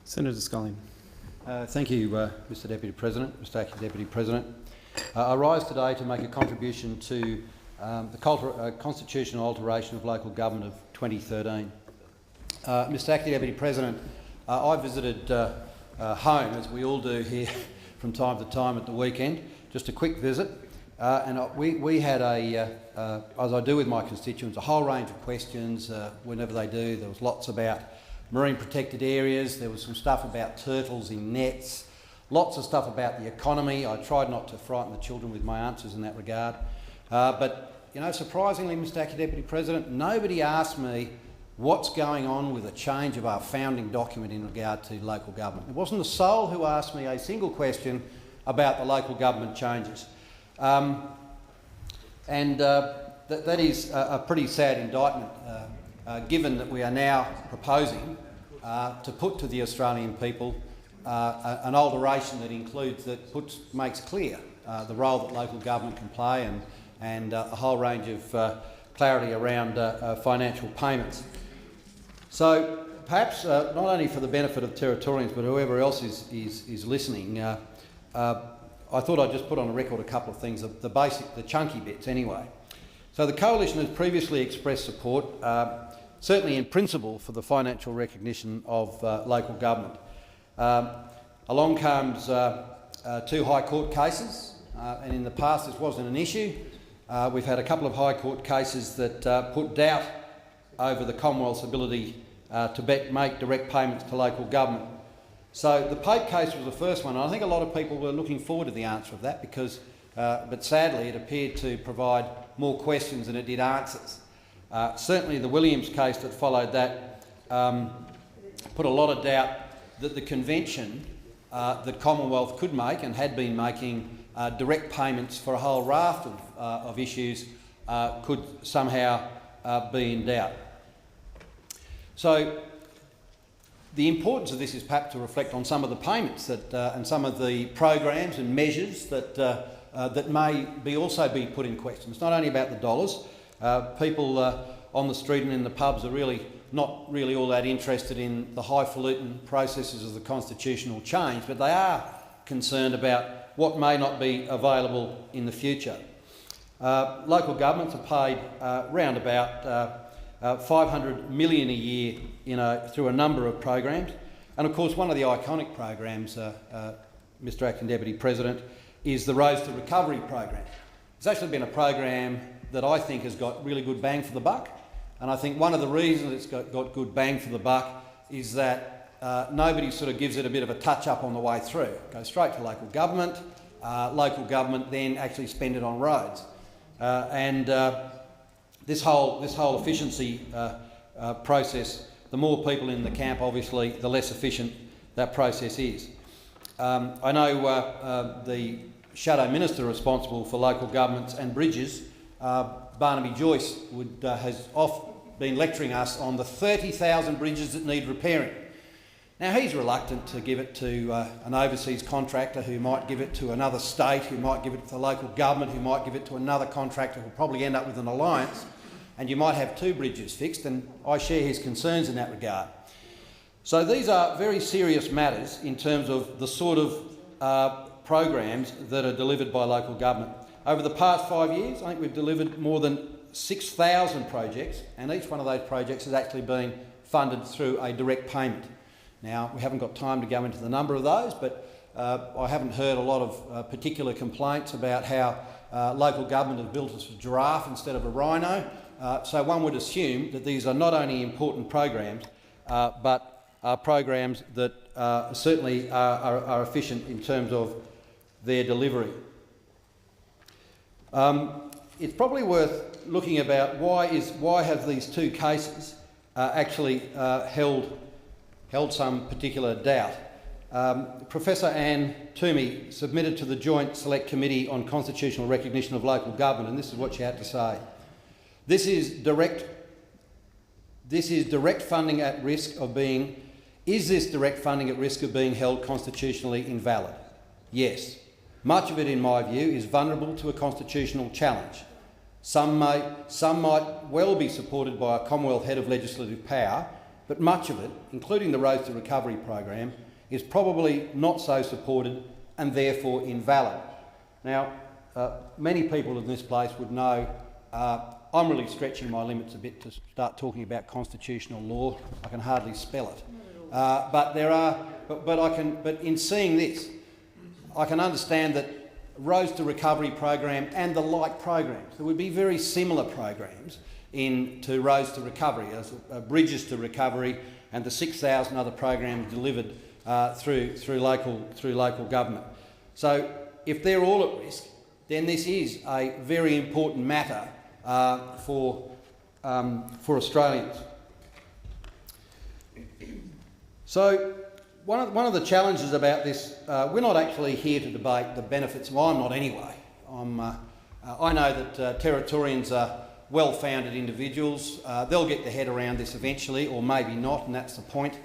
Senator Scullion. Thank you, Mr Deputy President, Mr Acting Deputy President. I rise today to make a contribution to the constitutional alteration of local government of 2013. Mr Acting Deputy President, I visited home, as we all do here from time to time at the weekend, just a quick visit, and we had as I do with my constituents, a whole range of questions whenever they do. There was lots about marine protected areas, there was some stuff about turtles in nets, lots of stuff about the economy. I tried not to frighten the children with my answers in that regard. But, you know, surprisingly, Mr Acting Deputy President, nobody asked me what's going on with a change of our founding document in regard to local government. It wasn't a soul who asked me a single question about the local government changes. That is a pretty sad indictment, given that we are now proposing to put to the Australian people an alteration that makes clear the role that local government can play and a whole range of clarity around financial payments. So perhaps not only for the benefit of Territorians but whoever else is listening, I thought I'd just put on a record a couple of things, the chunky bits anyway. So the Coalition has previously expressed support, certainly in principle, for the financial recognition of local government. Along comes two High Court cases, and in the past this wasn't an issue. We've had a couple of High Court cases that put doubt over the Commonwealth's ability to make direct payments to local government. So the Pope case was the first one, and I think a lot of people were looking forward to the answer of that because, but sadly, it appeared to provide more questions than it did answers. Certainly the Williams case that followed that put a lot of doubt that the Convention, the Commonwealth could make and had been making direct payments for a whole raft of issues could somehow be in doubt. So the importance of this is perhaps to reflect on some of the payments that, and some of the programs and measures that, that may also be put in question. It's not only about the dollars. People on the street and in the pubs are not really all that interested in the highfalutin processes of the constitutional change, but they are concerned about what may not be available in the future. Local governments are paid round about $500 million a year through a number of programs. And of course one of the iconic programs, Mr Acting Deputy President, is the Roads to Recovery program. It's actually been a program that I think has got really good bang for the buck. And I think one of the reasons it's got good bang for the buck is that nobody sort of gives it a bit of a touch-up on the way through. It goes straight to local government then actually spend it on roads. This whole efficiency process, the more people in the camp, obviously, the less efficient that process is. I know the Shadow Minister responsible for local governments and bridges, Barnaby Joyce, has been lecturing us on the 30,000 bridges that need repairing. Now he's reluctant to give it to an overseas contractor who might give it to another state, who might give it to the local government, who might give it to another contractor who will probably end up with an alliance, and you might have two bridges fixed, and I share his concerns in that regard. So these are very serious matters in terms of the sort of programs that are delivered by local government. Over the past 5 years, I think we've delivered more than 6,000 projects, and each one of those projects has actually been funded through a direct payment. Now, we haven't got time to go into the number of those, but I haven't heard a lot of particular complaints about how local government has built us a giraffe instead of a rhino. So one would assume that these are not only important programs, but are programs that certainly are efficient in terms of their delivery. It's probably worth looking about why have these two cases actually held some particular doubt. Professor Anne Toomey submitted to the Joint Select Committee on Constitutional Recognition of Local Government, and this is what she had to say. Is this direct funding at risk of being held constitutionally invalid? Yes. Much of it, in my view, is vulnerable to a constitutional challenge. Some might well be supported by a Commonwealth head of legislative power, but much of it, including the Roads to Recovery program, is probably not so supported and therefore invalid. Now, many people in this place would know I'm really stretching my limits a bit to start talking about constitutional law. I can hardly spell it. But in seeing this, I can understand that Roads to Recovery program and the like programs, there would be very similar programs to Roads to Recovery, as Bridges to Recovery, and the 6,000 other programs delivered through local government. So if they're all at risk, then this is a very important matter for Australians. So one of the challenges about this, we're not actually here to debate the benefits. Well, I'm not anyway. I know that Territorians are well-founded individuals. They'll get their head around this eventually, or maybe not, and that's the point.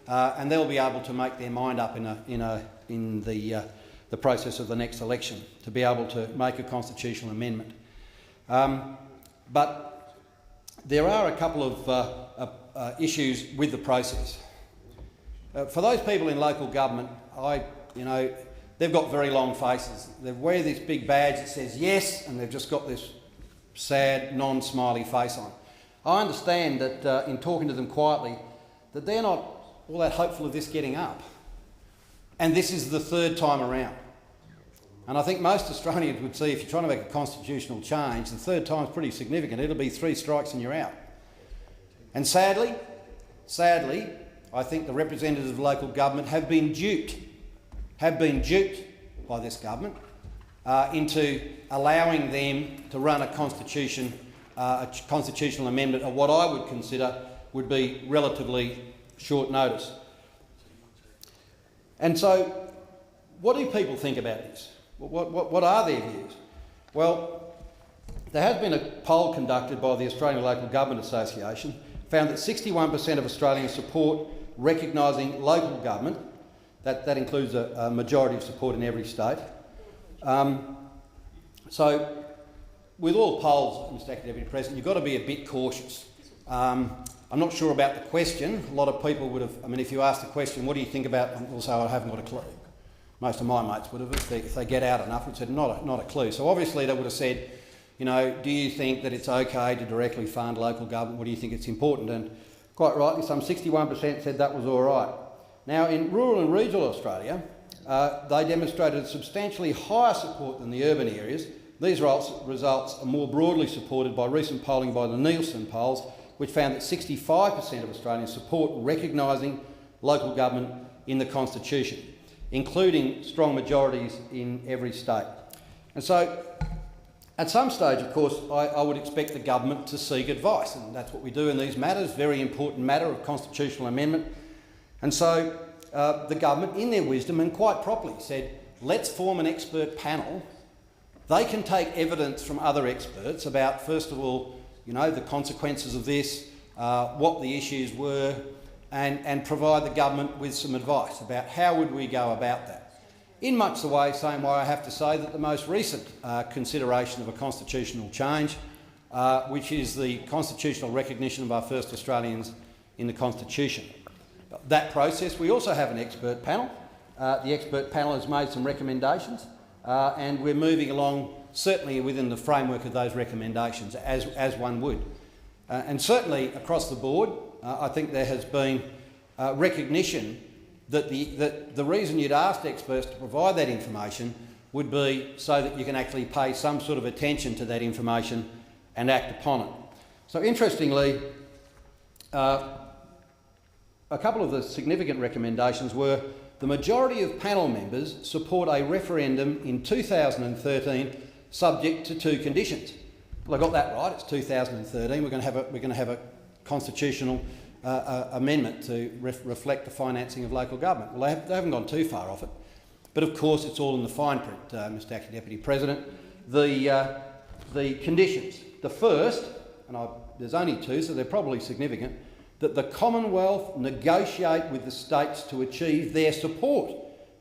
And they'll be able to make their mind up in the process of the next election to be able to make a constitutional amendment. But there are a couple of issues with the process. For those people in local government, they've got very long faces. They wear this big badge that says yes, and they've just got this sad, non-smiley face on. I understand that in talking to them quietly, that they're not all that hopeful of this getting up. And this is the third time around. And I think most Australians would see, if you're trying to make a constitutional change, the third time's pretty significant. It'll be 3 strikes and you're out. And sadly, I think the representatives of local government have been duped by this government into allowing them to run a constitutional amendment of what I would consider would be relatively short notice. And so, what do people think about this? What are their views? Well, there has been a poll conducted by the Australian Local Government Association, found that 61% of Australians support recognising local government. That includes a majority of support in every state. So, with all polls, Mr Acting Deputy President, you've got to be a bit cautious. I'm not sure about the question. A lot of people would have, if you asked the question, what do you think about, also I haven't got a clue. Most of my mates would have, if they get out enough, would have said not a clue. So obviously they would have said, do you think that it's okay to directly fund local government? What do you think it's important? And quite rightly, some 61% said that was all right. Now, in rural and regional Australia, they demonstrated substantially higher support than the urban areas. These results are more broadly supported by recent polling by the Nielsen polls, which found that 65% of Australians support recognising local government in the Constitution, including strong majorities in every state. And so, at some stage, of course, I would expect the government to seek advice, and that's what we do in these matters, very important matter of constitutional amendment. And so, the government, in their wisdom, and quite properly, said, let's form an expert panel. They can take evidence from other experts about, first of all, the consequences of this, what the issues were, and provide the government with some advice about how would we go about that. In much the same way I have to say that the most recent consideration of a constitutional change, which is the constitutional recognition of our first Australians in the Constitution. That process, we also have an expert panel. The expert panel has made some recommendations, and we're moving along certainly within the framework of those recommendations, as one would. And certainly across the board, I think there has been recognition that the reason you'd asked experts to provide that information would be so that you can actually pay some sort of attention to that information and act upon it. So interestingly, a couple of the significant recommendations were the majority of panel members support a referendum in 2013 subject to 2 conditions. Well, I got that right. It's 2013. We're going to have a constitutional amendment to reflect the financing of local government. Well, they haven't gone too far off it, but of course it's all in the fine print, Mr Acting Deputy President. The conditions. The first, and there's only 2, so they're probably significant, that the Commonwealth negotiate with the states to achieve their support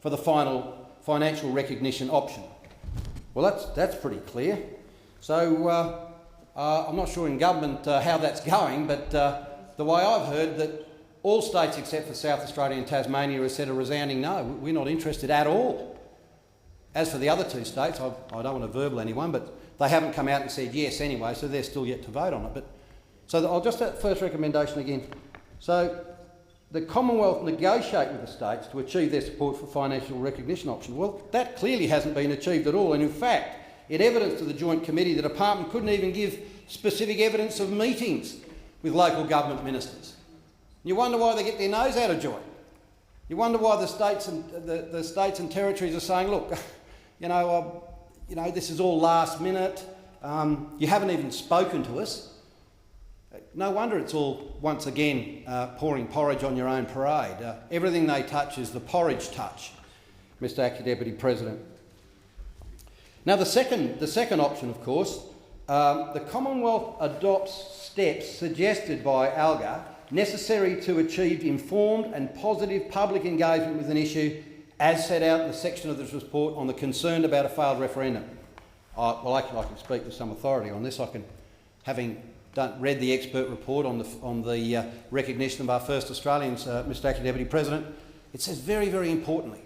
for the final financial recognition option. Well, that's pretty clear. So I'm not sure in government how that's going, but the way I've heard that all states except for South Australia and Tasmania have said a resounding no. We're not interested at all. As for the other two states, I don't want to verbal anyone, but they haven't come out and said yes anyway, so they're still yet to vote on it. But so I'll just that first recommendation again. So the Commonwealth negotiate with the states to achieve their support for financial recognition option. Well, that clearly hasn't been achieved at all, and in fact, it evidenced to the Joint Committee the Department couldn't even give specific evidence of meetings with local government ministers. You wonder why they get their nose out of joint. You wonder why the states and territories are saying, look, this is all last minute. You haven't even spoken to us. No wonder it's all, once again, pouring porridge on your own parade. Everything they touch is the porridge touch, Mr Acting Deputy President. Now, the second option, of course, the Commonwealth adopts steps suggested by ALGA necessary to achieve informed and positive public engagement with an issue as set out in the section of this report on the concern about a failed referendum. I can speak with some authority on this. Having read the expert report on the recognition of our first Australians, Mr Acting Deputy President, it says very, very importantly,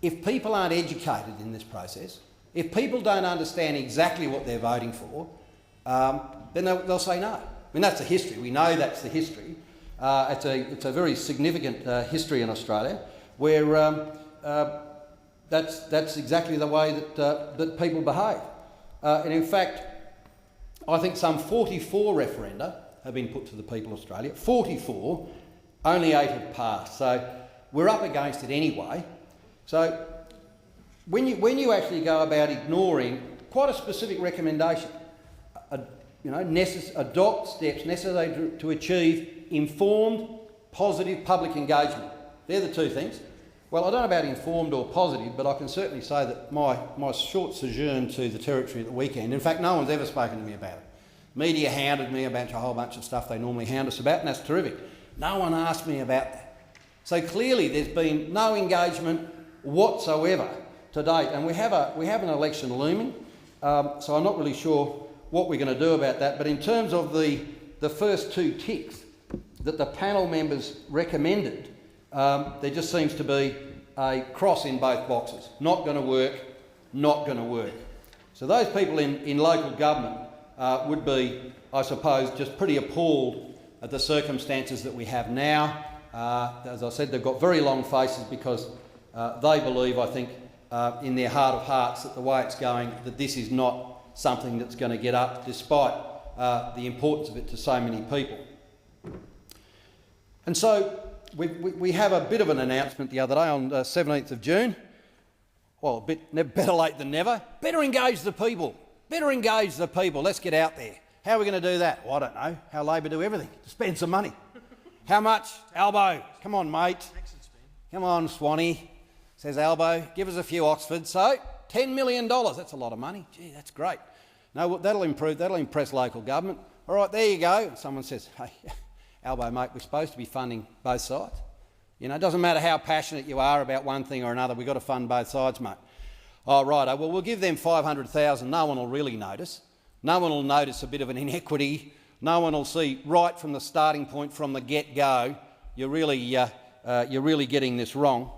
if people aren't educated in this process, if people don't understand exactly what they're voting for, then they'll say no. I mean, that's the history. We know that's the history. It's a very significant history in Australia where that's exactly the way that people behave. And in fact, I think some 44 referenda have been put to the people of Australia. 44, only 8 have passed. So we're up against it anyway. So when you actually go about ignoring quite a specific recommendation, adopt steps necessary to achieve informed, positive public engagement. They're the two things. Well, I don't know about informed or positive, but I can certainly say that my short sojourn to the Territory at the weekend, in fact, no one's ever spoken to me about it. Media hounded me about a whole bunch of stuff they normally hound us about, and that's terrific. No one asked me about that. So clearly there's been no engagement whatsoever to date, and we have an election looming, so I'm not really sure what we're going to do about that. But in terms of the first two ticks that the panel members recommended, there just seems to be a cross in both boxes. Not going to work, not going to work. So those people in local government would be, I suppose, just pretty appalled at the circumstances that we have now. As I said, they've got very long faces because they believe, I think, in their heart of hearts that the way it's going, that this is not something that's going to get up, despite the importance of it to so many people. And so we have a bit of an announcement the other day on the 17th of June. Well, better late than never. Better engage the people. Better engage the people. Let's get out there. How are we going to do that? Well, I don't know. How Labor do everything. Spend some money. How much? Albo. Come on, mate. Come on, Swanee, says Albo. Give us a few Oxfords. So, $10 million. That's a lot of money. Gee, that's great. No, that'll impress local government. All right, there you go. And someone says, hey, Albo, mate, we're supposed to be funding both sides. It doesn't matter how passionate you are about one thing or another, we've got to fund both sides, mate. Oh, right, well, we'll give them $500,000. No one will really notice. No one will notice a bit of an inequity. No one will see right from the starting point, from the get-go, you're really getting this wrong.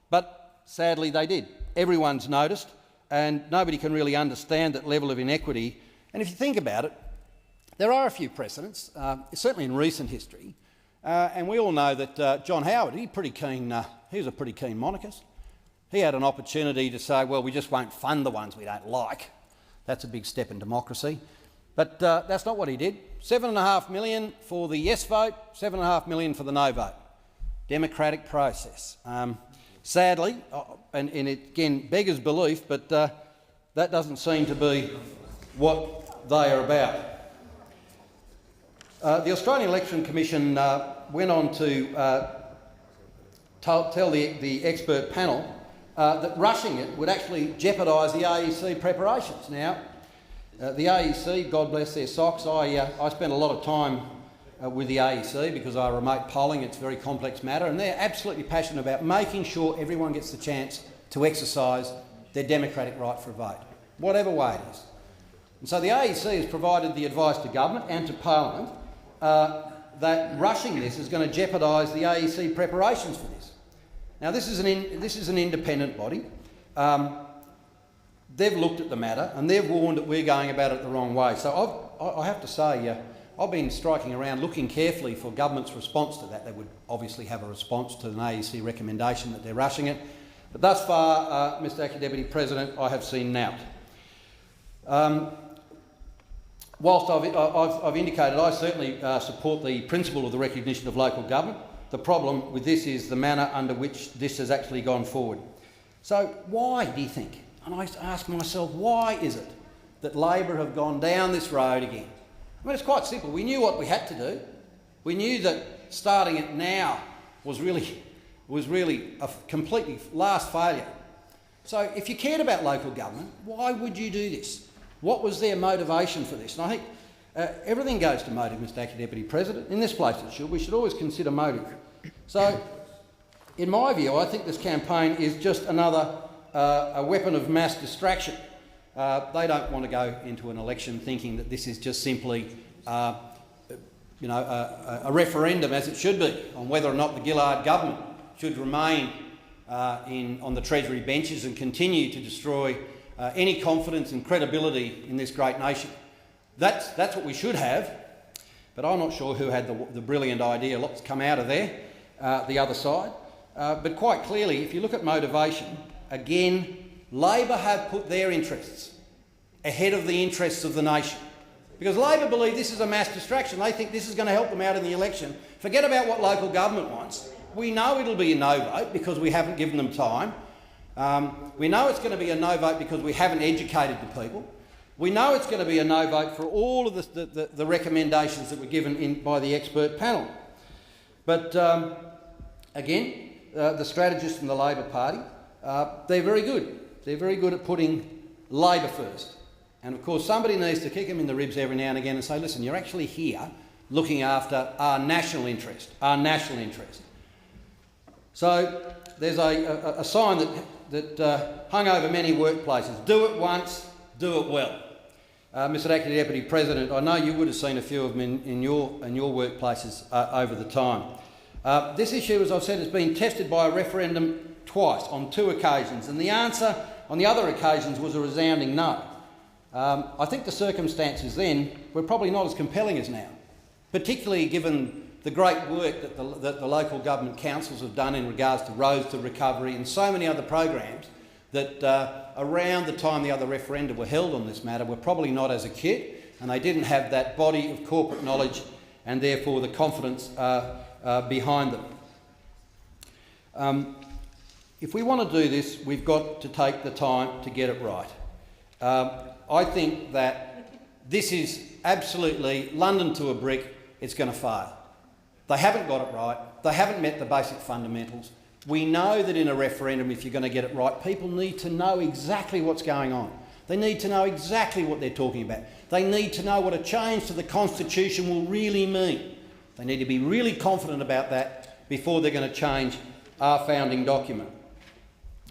But sadly, they did. Everyone's noticed, and nobody can really understand that level of inequity. And if you think about it, there are a few precedents, certainly in recent history, and we all know that John Howard, he was a pretty keen monarchist. He had an opportunity to say, well, we just won't fund the ones we don't like. That's a big step in democracy. But that's not what he did. $7.5 million for the yes vote, $7.5 million for the no vote. Democratic process. Sadly, and it again beggars belief, but that doesn't seem to be what they are about. The Australian Election Commission went on to tell the expert panel that rushing it would actually jeopardise the AEC preparations. Now, the AEC, God bless their socks, I spent a lot of time with the AEC because I remote polling. It's a very complex matter, and they're absolutely passionate about making sure everyone gets the chance to exercise their democratic right for a vote, whatever way it is. And so the AEC has provided the advice to government and to Parliament that rushing this is going to jeopardise the AEC preparations for this. Now, this is an independent body. They've looked at the matter and they've warned that we're going about it the wrong way. So I have to say, I've been striking around looking carefully for government's response to that. They would obviously have a response to an AEC recommendation that they're rushing it. But thus far, Mr Acting Deputy President, I have seen nought. Whilst I've indicated I certainly support the principle of the recognition of local government, the problem with this is the manner under which this has actually gone forward. So why do you think, and I ask myself, why is it that Labor have gone down this road again? I mean, it's quite simple. We knew what we had to do. We knew that starting it now was really a completely last failure. So if you cared about local government, why would you do this? What was their motivation for this? And I think everything goes to motive, Mr Acting Deputy President. In this place it should. We should always consider motive. So, in my view, I think this campaign is just another a weapon of mass distraction. They don't want to go into an election thinking that this is just simply a referendum, as it should be, on whether or not the Gillard government should remain on the Treasury benches and continue to destroy any confidence and credibility in this great nation. That's what we should have, but I'm not sure who had the brilliant idea. Lots come out of there, the other side. But quite clearly, if you look at motivation, again, Labor have put their interests ahead of the interests of the nation. Because Labor believe this is a mass distraction. They think this is going to help them out in the election. Forget about what local government wants. We know it'll be a no vote because we haven't given them time. We know it's going to be a no vote because we haven't educated the people. We know it's going to be a no vote for all of the recommendations that were given by the expert panel. But again, the strategists from the Labor Party, they're very good. They're very good at putting Labor first. And of course, somebody needs to kick them in the ribs every now and again and say, listen, you're actually here looking after our national interest, So there's a sign that hung over many workplaces. Do it once, do it well. Mr Acting Deputy President, I know you would have seen a few of them in your workplaces over the time. This issue, as I've said, has been tested by a referendum twice, on 2 occasions, and the answer on the other occasions was a resounding no. I think the circumstances then were probably not as compelling as now, particularly given the great work that the local government councils have done in regards to roads to recovery and so many other programs that around the time the other referenda were held on this matter were probably not as acute, and they didn't have that body of corporate knowledge and therefore the confidence behind them. If we want to do this, we've got to take the time to get it right. I think that this is absolutely London to a brick. It's going to fail. They haven't got it right. They haven't met the basic fundamentals. We know that in a referendum, if you're going to get it right, people need to know exactly what's going on. They need to know exactly what they're talking about. They need to know what a change to the Constitution will really mean. They need to be really confident about that before they're going to change our founding document.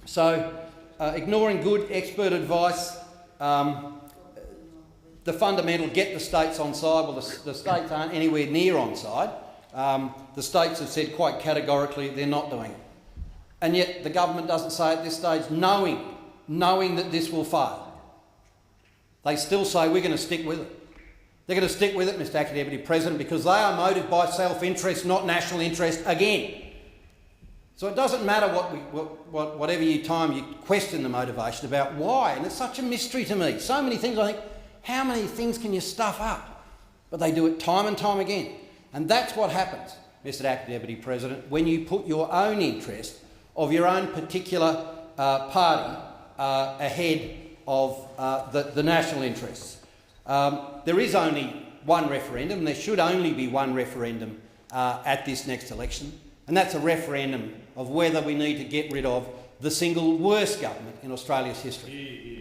So, ignoring good expert advice, the fundamental get the states on side, well, the states aren't anywhere near on side. The states have said quite categorically they're not doing it. And yet the government doesn't say at this stage, knowing that this will fail. They still say we're going to stick with it. They're going to stick with it, Mr Acting Deputy President, because they are motivated by self-interest, not national interest again. So it doesn't matter whatever time you question the motivation about why, and it's such a mystery to me. So many things, I think, how many things can you stuff up? But they do it time and time again. And that's what happens, Mr Acting Deputy President, when you put your own interest of your own particular party ahead of the national interests. There is only one referendum. There should only be one referendum at this next election, and that's a referendum of whether we need to get rid of the single worst government in Australia's history.